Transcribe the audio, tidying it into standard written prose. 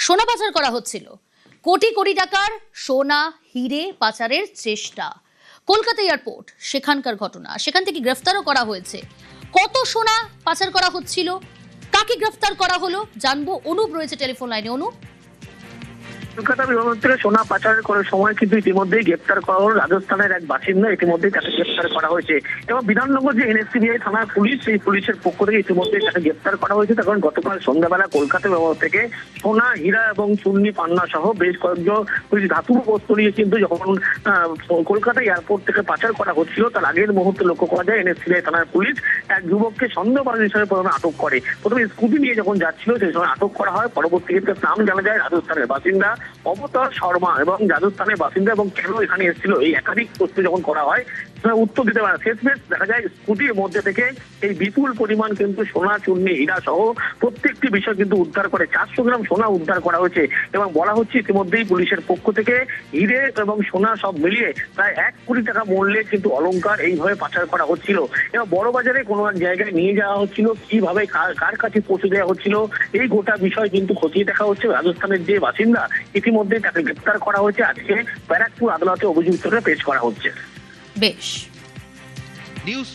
সোনা পাচার করা হচ্ছিল। কোটি কোটি টাকার সোনা হিরে পাচারের চেষ্টা। কলকাতা এয়ারপোর্ট সেখানকার ঘটনা, সেখান থেকে গ্রেফতারও করা হয়েছে। কত সোনা পাচার করা হচ্ছিল, কাকে গ্রেফতার করা হলো জানবো। অনুপ রয়েছে টেলিফোন লাইনে। অনুপ, কলকাতা বিমানবন্দর থেকে সোনা পাচার করার সময় কিন্তু ইতিমধ্যেই গ্রেপ্তার করা হলো রাজস্থানের এক বাসিন্দা। ইতিমধ্যেই তাকে গ্রেপ্তার করা হয়েছে এবং বিধাননগর যে এনএসসিবিআই থানার পুলিশ, সেই পুলিশের পক্ষ থেকে ইতিমধ্যেই তাকে গ্রেপ্তার করা হয়েছে। তখন গতকাল সন্ধ্যাবেলা কলকাতা বিমানবন্দর থেকে সোনা, হীরা এবং চুন্নি, পান্না সহ বেশ কয়েকজন ধাতব বস্তু নিয়ে কিন্তু যখন কলকাতা এয়ারপোর্ট থেকে পাচার করা হচ্ছিল, তার আগের মুহূর্তে লক্ষ্য করা যায় এনএসসিবিআই থানার পুলিশ এক যুবককে সন্দেহভাজন হিসেবে প্রথমে আটক করে। প্রথমে স্কুটি নিয়ে যখন যাচ্ছিল সেই সময় আটক করা হয়। পরবর্তী ক্ষেত্রে নাম জানা যায় রাজস্থানের বাসিন্দা অবতার শর্মা এবং রাজস্থানের বাসিন্দা, এবং কেন এখানে এসেছিল এই একাধিক প্রশ্ন যখন করা হয় উত্তর দিতে পারে। শেষমেশ দেখা যায় স্কুটির মধ্যে থেকে এই বিপুল পরিমাণ কিন্তু সোনা, চুন্নি, হীরা সহ প্রত্যেকটি বিষয় কিন্তু উদ্ধার করে 400 গ্রাম সোনা উদ্ধার করা হয়েছে এবং বলা হচ্ছে ইতিমধ্যেই পুলিশের পক্ষ থেকে হিরে এবং সোনা সব মিলিয়ে প্রায় 1 কোটি টাকা মূল্যের কিন্তু অলংকার এইভাবে পাচার করা হচ্ছিল এবং বড় বাজারে কোনো এক জায়গায় নিয়ে যাওয়া হচ্ছিল, কিভাবে কার কাছে পৌঁছে দেওয়া হচ্ছিল এই গোটা বিষয় কিন্তু খতিয়ে দেখা হচ্ছে। রাজস্থানের যে বাসিন্দা ইতিমধ্যেই তাকে গ্রেপ্তার করা হয়েছে। আজকে ব্যারাকপুর আদালতে অভিযুক্তকে পেশ করা হচ্ছে। বেশ।